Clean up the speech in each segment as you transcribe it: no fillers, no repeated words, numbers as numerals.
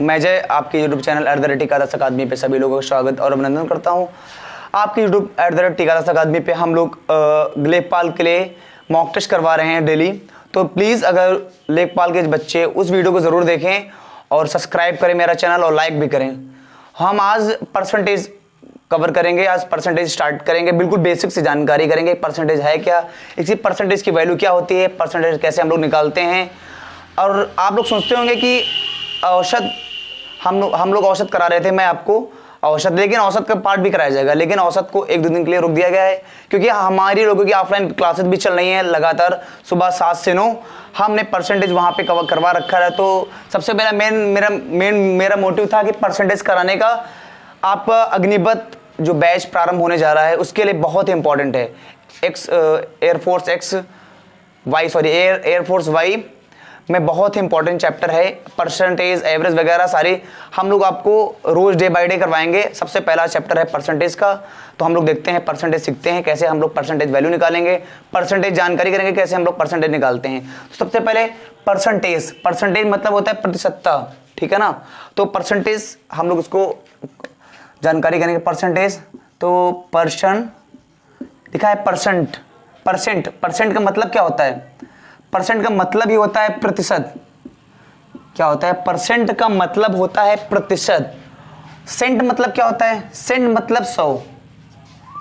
मैं जय आपके यूट्यूब चैनल @टिकादास अकादमी पे सभी लोगों का स्वागत और अभिनंदन करता हूं। आपके यूट्यूब @टिकादास अकादमी पे हम लोग लेखपाल के लिए मॉक टेस्ट करवा रहे हैं डेली। तो प्लीज़ अगर लेखपाल के बच्चे उस वीडियो को ज़रूर देखें और सब्सक्राइब करें मेरा चैनल और लाइक भी करें। हम आज परसेंटेज कवर करेंगे, आज परसेंटेज स्टार्ट करेंगे, बिल्कुल बेसिक से जानकारी करेंगे। परसेंटेज है क्या, इसी परसेंटेज की वैल्यू क्या होती है, परसेंटेज कैसे हम लोग निकालते हैं। और आप लोग सोचते होंगे कि औसत हम लोग औसत करा रहे थे, मैं आपको औसत, लेकिन औसत का पार्ट भी कराया जाएगा, लेकिन औसत को 1-2 दिन के लिए रोक दिया गया है क्योंकि हमारी लोगों की ऑफलाइन क्लासेस भी चल रही हैं लगातार सुबह 7 से 9। हमने परसेंटेज वहाँ पे कवर करवा रखा है। तो सबसे पहला मेरा मोटिव था कि परसेंटेज कराने का। आपका अग्निपथ जो बैच प्रारंभ होने जा रहा है उसके लिए बहुत ही इंपॉर्टेंट है। एयरफोर्स वाई में बहुत ही इंपॉर्टेंट चैप्टर है। परसेंटेज, एवरेज वगैरह सारे हम लोग आपको रोज डे बाय डे करवाएंगे। सबसे पहला चैप्टर है परसेंटेज का। तो हम लोग देखते हैं, परसेंटेज सीखते हैं कैसे हम लोग परसेंटेज वैल्यू निकालेंगे, परसेंटेज जानकारी करेंगे कैसे हम लोग परसेंटेज निकालते हैं। तो सबसे पहले परसेंटेज मतलब होता है प्रतिशतता, ठीक है ना। तो परसेंटेज हम लोग उसको जानकारी करेंगे। परसेंटेज तो परसेंट लिखा है, परसेंट का मतलब क्या होता है? परसेंट का मतलब ही होता है प्रतिशत। क्या होता है? परसेंट का मतलब होता है प्रतिशत। सेंट मतलब क्या होता है? सेंट मतलब 100,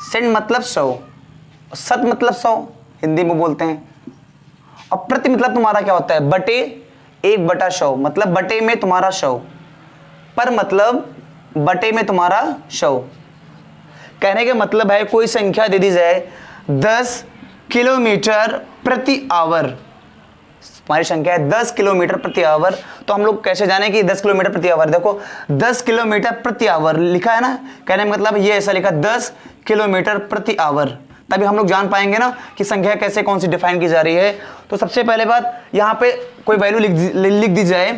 सेंट मतलब 100, शत मतलब 100 हिंदी में बोलते हैं। और प्रति मतलब तुम्हारा क्या होता है? बटे 1/100, मतलब बटे में तुम्हारा 100, पर मतलब बटे में तुम्हारा 100। कहने का मतलब है कोई संख्या दे दी जाए 10 किलोमीटर प्रति आवर, हमारी संख्या है 10 किलोमीटर प्रति आवर। तो हम लोग कैसे जाने कि 10 किलोमीटर प्रति आवर? देखो 10 किलोमीटर प्रति आवर लिखा है ना, कहने का मतलब ये ऐसा लिखा 10 किलोमीटर प्रति आवर, तभी हम लोग जान पाएंगे ना कि संख्या कैसे कौन सी डिफाइन की जा रही है। तो सबसे पहले बात, यहाँ पे कोई वैल्यू लिख दी जाए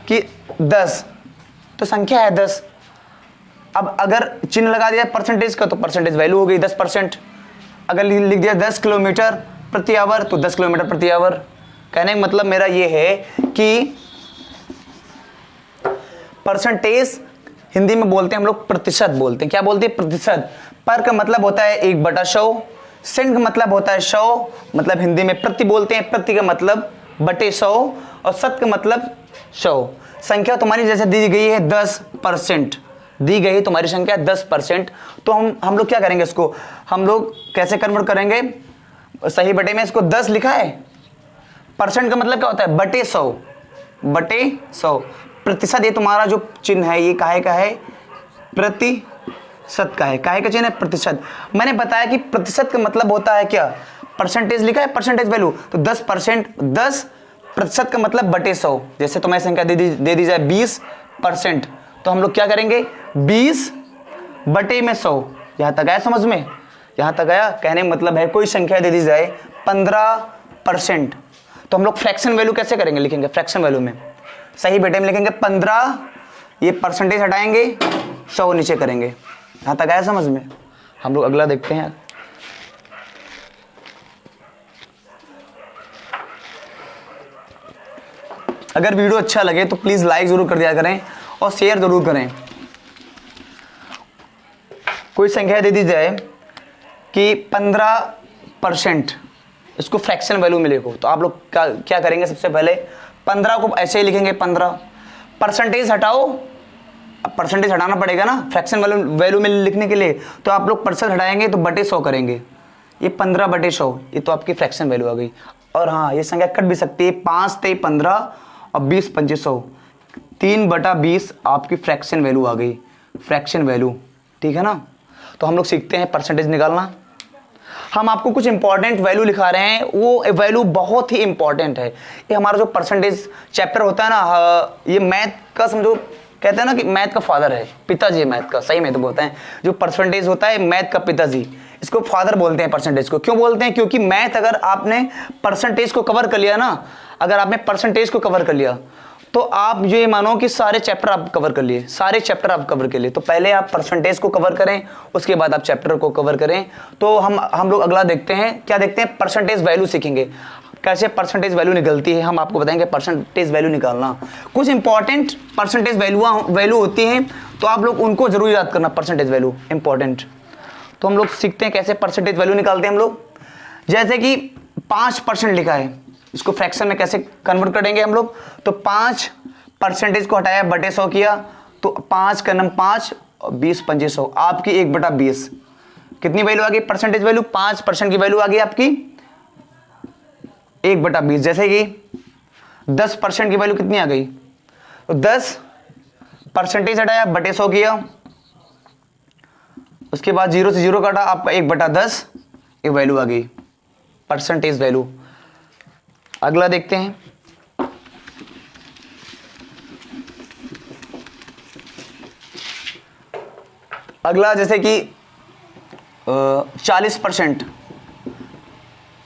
कि 10, तो संख्या है 10। अब अगर चिन्ह लगा दिया परसेंटेज का तो परसेंटेज वैल्यू हो गई 10%। अगर लिख दिया 10 किलोमीटर प्रति आवर तो 10 किलोमीटर प्रति आवर। कहने का मतलब मेरा ये है कि परसेंटेज हिंदी में बोलते हैं हम लोग प्रतिशत बोलते हैं। क्या बोलते हैं? प्रतिशत। पर का मतलब होता है 1/100, सेंट का मतलब होता है 100, मतलब हिंदी में प्रति बोलते हैं, प्रति का मतलब बटे 100, और शत का मतलब 100। संख्या तुम्हारी जैसे दी गई है 10%, दी गई तुम्हारी संख्या 10%। तो हम लोग क्या करेंगे, इसको हम लोग कैसे कन्वर्ट करेंगे? सही बटे में इसको 10 लिखा है, परसेंट का मतलब क्या होता है? बटे 100, बटे 100। प्रतिशत, ये तुम्हारा जो चिन्ह है ये काहे का है? प्रतिशत का है। काहे का चिन्ह है? प्रतिशत। मैंने बताया कि प्रतिशत का मतलब होता है क्या? परसेंटेज लिखा है, परसेंटेज वैल्यू, तो 10%, 10% का मतलब बटे 100। जैसे तुम्हारी संख्या दे दी जाए 20%, तो हम लोग क्या करेंगे? 20 बटे में 100। यहां तक आया समझ में? यहां तक आया? कहने का मतलब है कोई संख्या दे दी जाए 15%, तो हम लोग फ्रैक्शन वैल्यू कैसे करेंगे? लिखेंगे फ्रैक्शन वैल्यू में, सही बेटे में लिखेंगे 15, ये परसेंटेज हटाएंगे, 100 नीचे करेंगे। यहां तक आया समझ में? हम लोग अगला देखते हैं। अगर वीडियो अच्छा लगे तो प्लीज लाइक जरूर कर दिया करें और शेयर जरूर करें। कोई संख्या दे दी जाए कि 15%, इसको फ्रैक्शन वैल्यू में लिखो, तो आप लोग क्या करेंगे? सबसे पहले 15 को ऐसे ही लिखेंगे 15, परसेंटेज हटाओ। अब परसेंटेज हटाना पड़ेगा ना फ्रैक्शन वैल्यू में लिखने के लिए, तो आप लोग परसेंट हटाएंगे तो बटे 100 करेंगे। ये 15 बटे 100, ये तो आपकी फ्रैक्शन वैल्यू आ गई। और हाँ, ये संख्या कट भी सकती है, 5 × 15 और 20 × 2500, 3/20 आपकी फ्रैक्शन वैल्यू आ गई, फ्रैक्शन वैल्यू, ठीक है ना। तो हम लोग सीखते हैं परसेंटेज निकालना। हम आपको कुछ इंपॉर्टेंट वैल्यू लिखा रहे हैं, वो वैल्यू बहुत ही इंपॉर्टेंट है। ये हमारा जो परसेंटेज चैप्टर होता है ना, ये मैथ का समझो, कहते हैं ना कि मैथ का फादर है, पिताजी है मैथ का, सही में तो बोलते हैं। जो परसेंटेज होता है मैथ का पिताजी, इसको फादर बोलते हैं परसेंटेज को। क्यों बोलते हैं? क्योंकि मैथ अगर आपने परसेंटेज को कवर कर लिया ना, अगर आपने परसेंटेज को कवर कर लिया तो आप ये मानो कि सारे चैप्टर आप कवर कर लिए, सारे चैप्टर आप कवर कर लिए। तो पहले आप परसेंटेज को कवर करें, उसके बाद आप चैप्टर को कवर करें। तो हम लोग अगला देखते हैं, क्या देखते हैं? परसेंटेज वैल्यू सीखेंगे। कैसे परसेंटेज वैल्यू निकलती है, हम आपको बताएंगे परसेंटेज वैल्यू निकालना। कुछ इंपॉर्टेंट परसेंटेज वैल्यू होती हैं, तो आप लोग उनको जरूर याद करना, परसेंटेज वैल्यू इंपॉर्टेंट। तो हम लोग सीखते हैं कैसे परसेंटेज वैल्यू निकालते हैं हम लोग। जैसे कि 5% लिखा है, इसको फ्रैक्शन में कैसे कन्वर्ट करेंगे हम लोग। तो 5% को हटाया बटे 100 किया, तो 5 का नम 5, 20 पंजे 100, आपकी 1/20 कितनी वैल्यू आ गई परसेंटेज वैल्यू, 5% की वैल्यू आ गई आपकी 1/20। जैसे कि 10% की वैल्यू कितनी आ गई, तो 10% हटाया बटे 100 किया, उसके बाद 0 से 0 काटा, आपका 1/10 एक वैल्यू आ गई परसेंटेज वैल्यू। अगला देखते हैं, अगला जैसे कि 40%,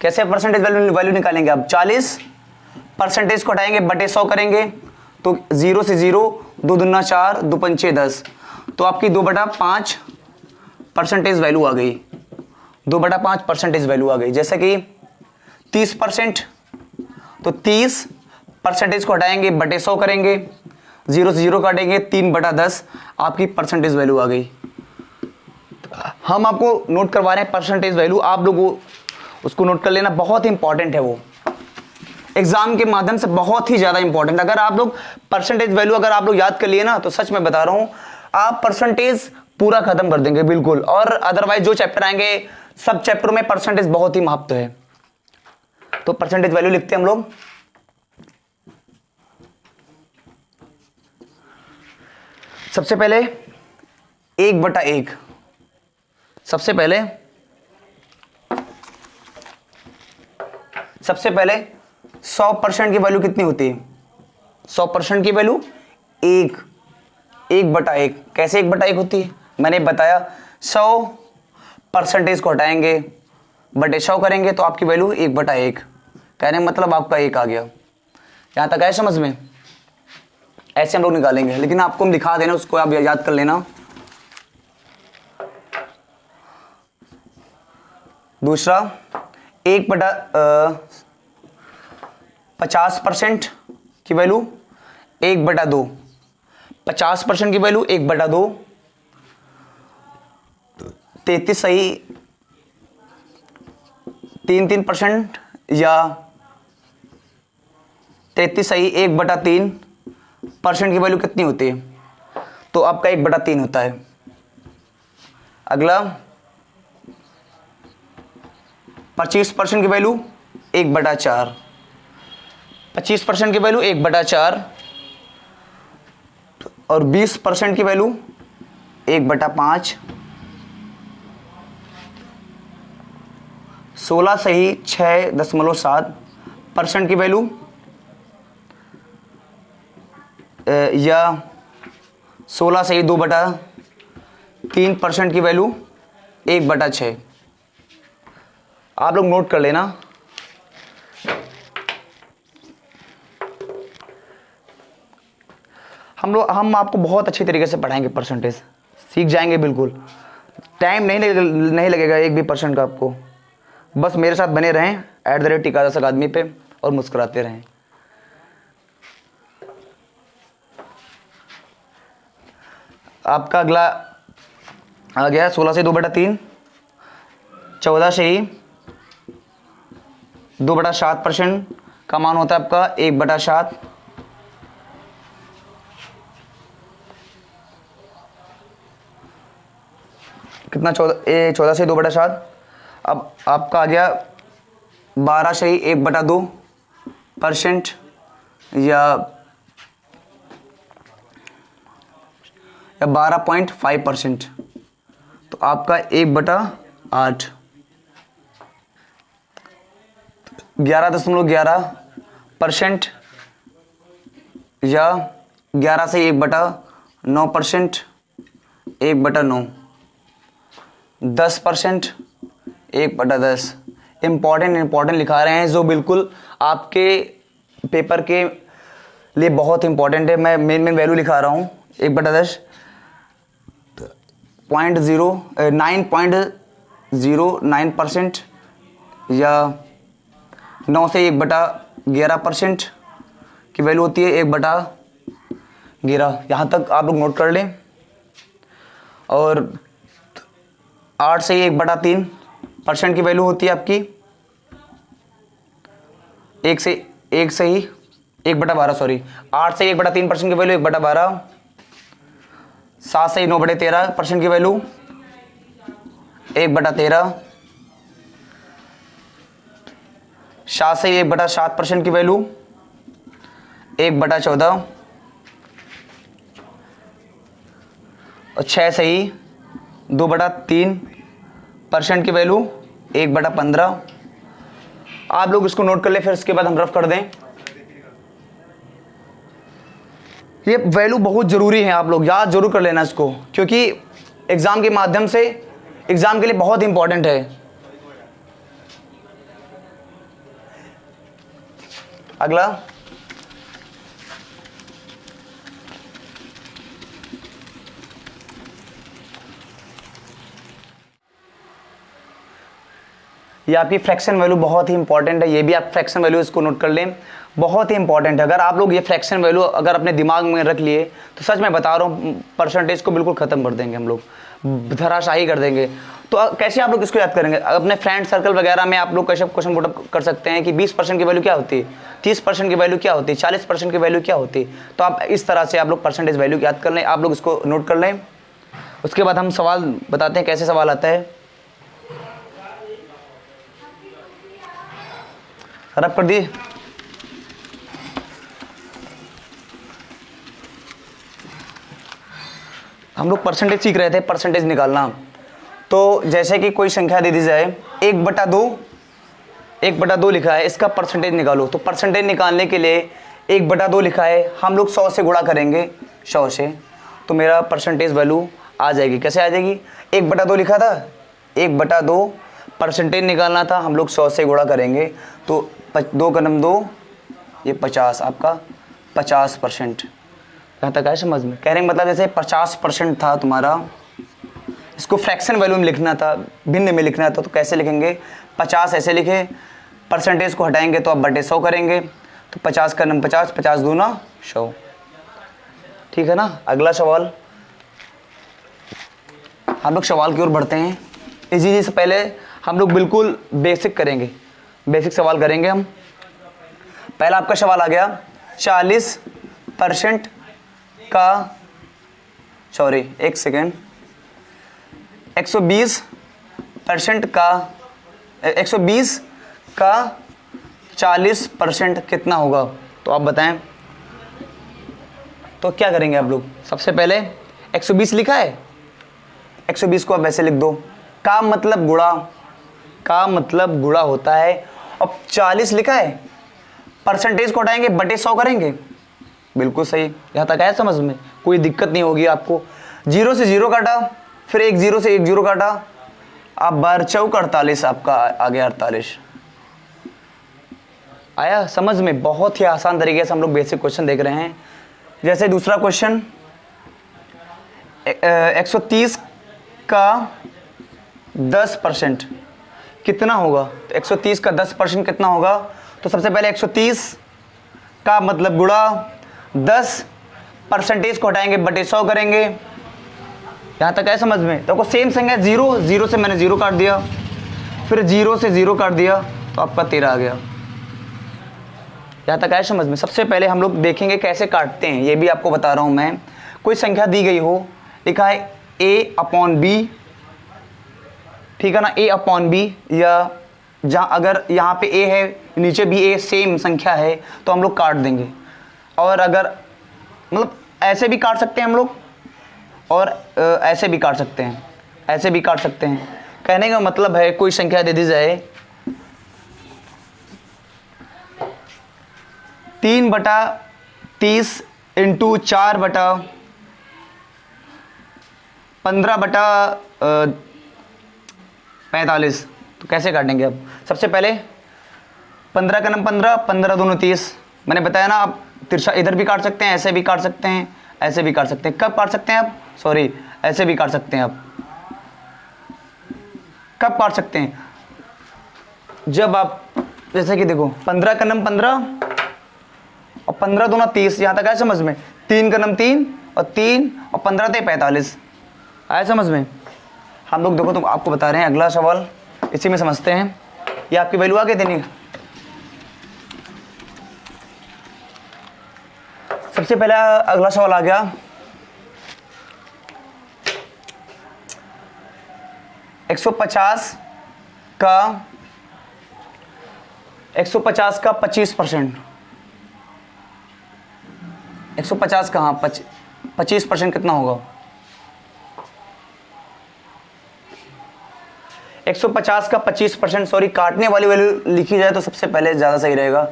कैसे परसेंटेज वैल्यू निकालेंगे आप। 40% को हटाएंगे बटे 100 करेंगे, तो 0 से 0, 2 दूना 4, 2 पंचे 10, तो आपकी 2/5 परसेंटेज वैल्यू आ गई, 2/5 परसेंटेज वैल्यू आ गई। जैसे कि 30%, तो 30% को हटाएंगे बटे 100 करेंगे, 0 से 0 काटेंगे, 3/10 आपकी परसेंटेज वैल्यू आ गई। हम आपको नोट करवा रहे हैं परसेंटेज वैल्यू, आप लोग उसको नोट कर लेना, बहुत ही इंपॉर्टेंट है वो, एग्जाम के माध्यम से बहुत ही ज्यादा इंपॉर्टेंट। अगर आप लोग परसेंटेज वैल्यू अगर आप लोग याद कर लिए ना, तो सच में बता रहा हूं आप परसेंटेज पूरा खत्म कर देंगे बिल्कुल। और अदरवाइज जो चैप्टर आएंगे सब चैप्टरों में परसेंटेज बहुत ही महत्व है। तो परसेंटेज वैल्यू लिखते हैं हम लोग। सबसे पहले 1/1, सबसे पहले 100% की वैल्यू कितनी होती है, 100% की वैल्यू 1/1। कैसे 1/1 होती है, मैंने बताया 100% को हटाएंगे बटे 100 करेंगे, तो आपकी वैल्यू 1/1, कहने मतलब आपका 1 आ गया। यहां तक आए समझ में, ऐसे हम लोग निकालेंगे, लेकिन आपको हम दिखा देना, उसको आप याद कर लेना। दूसरा 50% की वैल्यू 1/2, 50% की वैल्यू 1/2, 33 सही 3% या 33 सही 1/3% की वैल्यू कितनी होती है, तो आपका 1/3 होता है। अगला 25% की वैल्यू 1/4, 25% की वैल्यू 1/4, और 20% की वैल्यू 1/5, 16 सही 6.7% की वैल्यू, या 16 सही 2/3% की वैल्यू 1/6। आप लोग नोट कर लेना। हम आपको बहुत अच्छी तरीके से पढ़ाएंगे, परसेंटेज सीख जाएंगे बिल्कुल, टाइम नहीं लगेगा 1% का आपको। बस मेरे साथ बने रहें @टिकादास अकादमी पे और मुस्कुराते रहें। आपका अगला आ गया 16 से 2/3, 14 से ही 2/7% का मान होता है आपका 1/7, कितना 14 से 2/7। अब आपका आ गया 12 से ही 1/2% या 12.5%, तो आपका 1/8, 11.11% या 11 से 1/9%, 1/9, 10%, 1/10। इंपॉर्टेंट लिखा रहे हैं जो बिल्कुल आपके पेपर के लिए बहुत इंपॉर्टेंट है। मैं मेन वैल्यू लिखा रहा हूँ 1/10, 9.09% या 9 से 1/11% की वैल्यू होती है 1/11। यहाँ तक आप लोग नोट कर लें। और 8 से 1/3% की वैल्यू होती है आपकी 1 से 1/12, सॉरी 8 से 1/3% की वैल्यू 1/12। 7 से 9/13% की वैल्यू 1/13। 7 से 1/7% की वैल्यू 1/14। और 6 से 2/3% की वैल्यू 1/15। आप लोग इसको नोट कर ले, फिर इसके बाद हम रफ कर दें। ये वैल्यू बहुत जरूरी है, आप लोग याद जरूर कर लेना इसको, क्योंकि एग्जाम के माध्यम से एग्जाम के लिए बहुत इंपॉर्टेंट है। अगला ये आपकी फ्रैक्शन वैल्यू बहुत ही इंपॉर्टेंट है। ये भी आप फ्रैक्शन वैल्यू इसको नोट कर लें, बहुत ही इंपॉर्टेंट है। अगर आप लोग ये फ्रैक्शन वैल्यू अगर अपने दिमाग में रख लिए तो सच में बता रहा हूँ परसेंटेज को बिल्कुल ख़त्म कर देंगे हम लोग, धराशाही कर देंगे। तो कैसे आप लोग इसको याद करेंगे? अपने फ्रेंड सर्कल वगैरह में आप लोग कैसे क्वेश्चन पुट अप कर सकते हैं कि 20% की वैल्यू क्या होती है, 30% की वैल्यू क्या होती है, 40% की वैल्यू क्या होती है। तो आप इस तरह से आप लोग परसेंटेज वैल्यू याद कर लें, आप लोग इसको नोट कर लें। उसके बाद हम सवाल बताते हैं कैसे सवाल आता है। रब कर दिए। हम लोग परसेंटेज सीख रहे थे, परसेंटेज निकालना। तो जैसे कि कोई संख्या दे दी जाए 1/2 लिखा है, इसका परसेंटेज निकालो। तो परसेंटेज निकालने के लिए 1/2 लिखा है, हम लोग 100 से गुणा करेंगे, 100 से, तो मेरा परसेंटेज वैल्यू आ जाएगी। कैसे आ जाएगी? 1/2 लिखा था, 1/2 परसेंटेज निकालना था, हम लोग 100 से गुणा करेंगे, तो 2 का 2, ये 50, आपका 50%। यहाँ तक आए समझ में? कहने का मतलब जैसे 50% था तुम्हारा, इसको फ्रैक्शन वैल्यू में लिखना था, भिन्न में लिखना था, तो कैसे लिखेंगे? 50 ऐसे लिखे, परसेंटेज को हटाएंगे तो आप बटे 100 करेंगे, तो 50 का 50, 50 दूना 100। ठीक है ना? अगला सवाल, हम लोग सवाल की ओर बढ़ते हैं। इसी से पहले हम लोग बिल्कुल बेसिक करेंगे, बेसिक सवाल करेंगे हम। पहला आपका सवाल आ गया 40% का, सॉरी 1 सेकेंड, 120% का 120 का 40% कितना होगा? तो आप बताएं। तो क्या करेंगे आप लोग? सबसे पहले 120 लिखा है, 120 को आप वैसे लिख दो, का मतलब गुणा, का मतलब गुणा होता है। अब 40 लिखा है, परसेंटेज को हटाएंगे, बटे 100 करेंगे, बिल्कुल सही। यहाँ तक आया समझ में? कोई दिक्कत नहीं होगी आपको। 0 से 0 काटा, फिर 1 0 से 1 0 काटा, आप 12 चौक 48, आपका आ गया 48। आया समझ में? बहुत ही आसान तरीके से हम लोग बेसिक क्वेश्चन देख रहे हैं। जैसे दूसरा क्वेश्चन, 130 का 10% कितना होगा? तो 130 का 10% कितना होगा? तो सबसे पहले 130 का मतलब गुणा 10, परसेंटेज को हटाएंगे, बटे 100 करेंगे। यहाँ तक है समझ में? तो सेम संख्या 0 से मैंने 0 काट दिया, फिर 0 से 0 काट दिया, तो आपका 13 आ गया। यहाँ तक है समझ में? सबसे पहले हम लोग देखेंगे कैसे काटते हैं, ये भी आपको बता रहा हूँ मैं। कोई संख्या दी गई हो, लिखा है a/b, ठीक है ना, a/b, या जहाँ अगर यहाँ पे a है, नीचे भी a सेम संख्या है, तो हम लोग काट देंगे। और अगर मतलब ऐसे भी काट सकते हैं हम लोग, और ऐसे भी काट सकते हैं, ऐसे भी काट सकते हैं। कहने का मतलब है कोई संख्या दे दी जाए 3/30 इंटू 4/15/45, तो कैसे काटेंगे? अब सबसे पहले 15 का 15, 15 दूनी 30, मैंने बताया ना, आप तिरछा इधर भी काट सकते हैं, ऐसे भी काट सकते हैं, ऐसे भी काट सकते हैं। कब काट सकते हैं आप? सॉरी, ऐसे भी काट सकते हैं आप। कब काट सकते हैं? जब आप जैसे कि देखो 15 का नम 15 और 15 दूना 30, यहाँ तक आया समझ में। 3 का नम 3 और 3 और 15 थे 45, आया समझ में। हम लोग देखो तो आपको बता रहे हैं अगला सवाल, इसी में समझते हैं। ये आपकी वैल्यू आ गई देनी। सबसे पहला अगला सवाल आ गया 150 का 25%। 150 का, हाँ 25% कितना होगा? 150 का 25%, सॉरी काटने वाली वैल्यू लिखी जाए तो सबसे पहले ज़्यादा सही रहेगा,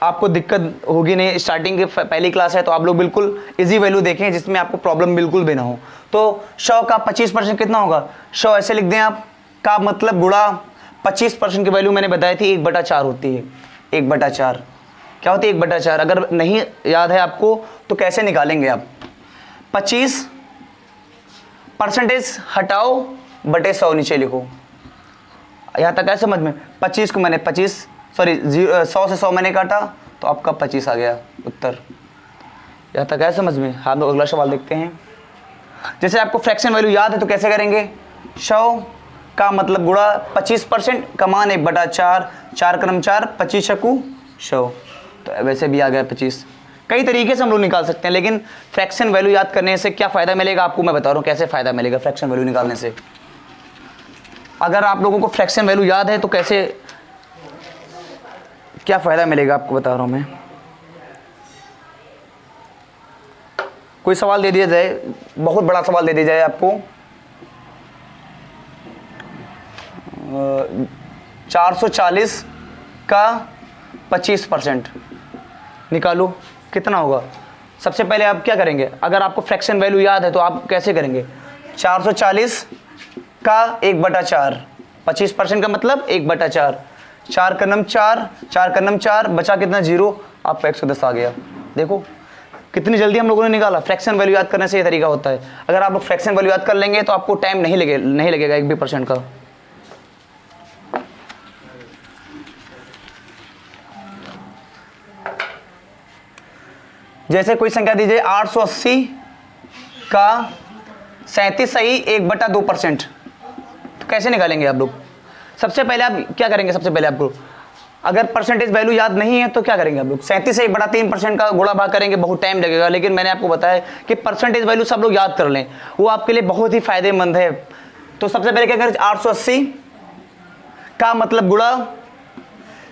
आपको दिक्कत होगी नहीं। स्टार्टिंग की पहली क्लास है तो आप लोग बिल्कुल इजी वैल्यू देखें जिसमें आपको प्रॉब्लम बिल्कुल भी ना हो। तो 100 का 25% कितना होगा? 100 ऐसे लिख दें आप, का मतलब गुणा 25% की वैल्यू मैंने बताई थी 1/4 होती है। 1/4 क्या होती है? 1/4। अगर नहीं याद है आपको तो कैसे निकालेंगे आप? 25% हटाओ बटे 100 नीचे लिखो। यहाँ तक है समझ में? 25 को मैंने 100 से 100 मैंने काटा तो आपका 25 आ गया उत्तर। यहाँ तक है समझ में? हम लोग अगला सवाल देखते हैं। जैसे आपको फ्रैक्शन वैल्यू याद है तो कैसे करेंगे? 100 का मतलब गुणा 25% का मान 1/4, 4 क्रम 4, 25 शकू 100, तो वैसे भी आ गया 25। कई तरीके से हम लोग निकाल सकते हैं, लेकिन फ्रैक्शन वैल्यू याद करने से क्या फ़ायदा मिलेगा आपको मैं बता रहा हूँ कैसे फ़ायदा मिलेगा फ्रैक्शन वैल्यू निकालने से। अगर आप लोगों को फ्रैक्शन वैल्यू याद है तो कैसे क्या फ़ायदा मिलेगा आपको बता रहा हूँ मैं। कोई सवाल दे दिया जाए, बहुत बड़ा सवाल दे दिया जाए आपको, 440 का 25% निकालो, कितना होगा? सबसे पहले आप क्या करेंगे? अगर आपको फ्रैक्शन वैल्यू याद है तो आप कैसे करेंगे? 440 का 1/4, 25% का मतलब 1/4, 4 का नम 4, 4 का नम 4, बचा कितना? 0, आपका 110 आ गया। देखो कितनी जल्दी हम लोगों ने निकाला। फ्रैक्शन वैल्यू याद करने से ये तरीका होता है। अगर आप लोग फ्रैक्शन वैल्यू याद कर लेंगे तो आपको टाइम नहीं लगेगा 1 भी % का। जैसे कोई संख्या दीजिए 880 का 37 सही 1/2%, तो कैसे निकालेंगे आप लोग? सबसे पहले आप क्या करेंगे? सबसे पहले आपको अगर परसेंटेज वैल्यू याद नहीं है तो क्या करेंगे आप लोग? 37 से 1/3% का गुणा भाग करेंगे, बहुत टाइम लगेगा, लेकिन मैंने आपको बताया कि परसेंटेज वैल्यू सब लोग याद कर लें, वो आपके लिए बहुत ही फायदेमंद है। तो सबसे पहले क्या करें? 880 का मतलब गुणा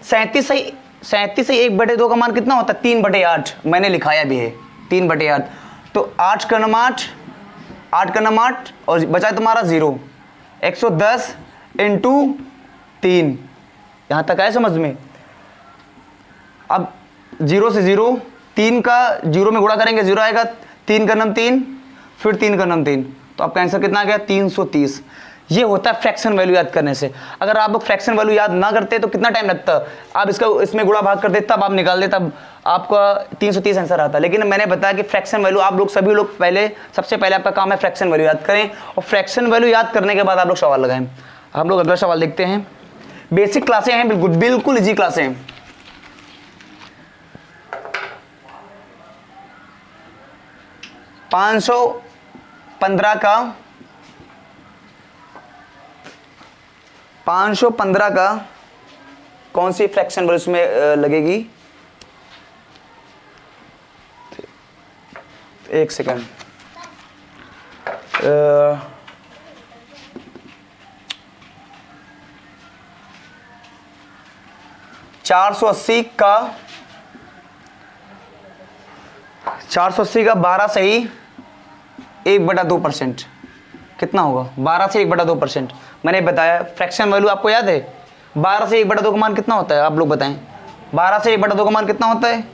37 से 1/2 का मान कितना होता है? 3/8, मैंने लिखाया भी है 3/8। तो 8 का नम 8, 8 का नम 8 और बचा तुम्हारा 0, 110 इंटू 3, यहाँ तक आए समझ में? अब 0 से 0, 3 का 0 में गुणा करेंगे 0 आएगा, 3 का नम 3, फिर 3 का नम 3, तो आपका आंसर कितना आ गया? 330। ये होता है फ्रैक्शन वैल्यू याद करने से। अगर आप लोग फ्रैक्शन वैल्यू याद ना करते तो कितना टाइम लगता? आप इसमें गुणा भाग कर देते, तब आप निकाल देते, तब आपका 330 आंसर आता। लेकिन मैंने बताया कि फ्रैक्शन वैल्यू आप लोग सभी लोग सबसे पहले आपका काम है फ्रैक्शन वैल्यू याद करें, और फ्रैक्शन वैल्यू याद करने के बाद आप लोग सवाल लगाएं। हम लोग अगला सवाल देखते हैं। बेसिक क्लासें हैं, बिल्कुल इजी क्लासें हैं। पाँच सौ पंद्रह का कौन सी फ्रैक्शन वैल्यू इसमें लगेगी? एक सेकेंड, 480 का 12 सही 1/2%, कितना होगा? 12 से 1/2%। मैंने बताया फ्रैक्शन वैल्यू आपको याद है? 12 से 1/2 का मान कितना होता है? आप लोग बताएं, 12 से 1/2 का मान कितना होता है?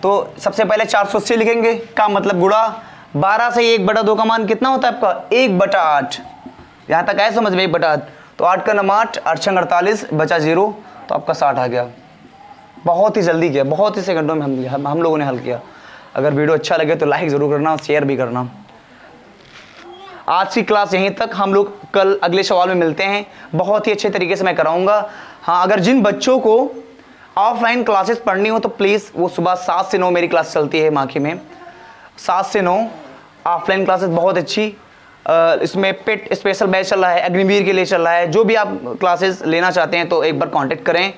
तो सबसे पहले 480 लिखेंगे, का मतलब गुणा 12 से 1/2 का मान कितना होता है आपका? 1/8। यहाँ तक आए समझ में? 1/8। तो 8 का नम 8, 8 छंग 48, बचा 0, तो आपका 60 आ गया। बहुत ही जल्दी किया, बहुत ही सेकंडों में हम लोगों ने हल किया। अगर वीडियो अच्छा लगे तो लाइक ज़रूर करना और शेयर भी करना। आज की क्लास यहीं तक, हम लोग कल अगले सवाल में मिलते हैं। बहुत ही अच्छे तरीके से मैं कराऊंगा। हाँ, अगर जिन बच्चों को ऑफलाइन क्लासेस पढ़नी हो तो प्लीज़ वो सुबह 7 से 9 मेरी क्लास चलती है माखी में, 7 से 9 ऑफलाइन क्लासेस बहुत अच्छी। इसमें पेट स्पेशल बैच चल रहा है, अग्निवीर के लिए चल रहा है। जो भी आप क्लासेस लेना चाहते हैं तो एक बार कांटेक्ट करें।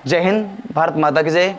जय हिंद, भारत माता की जय।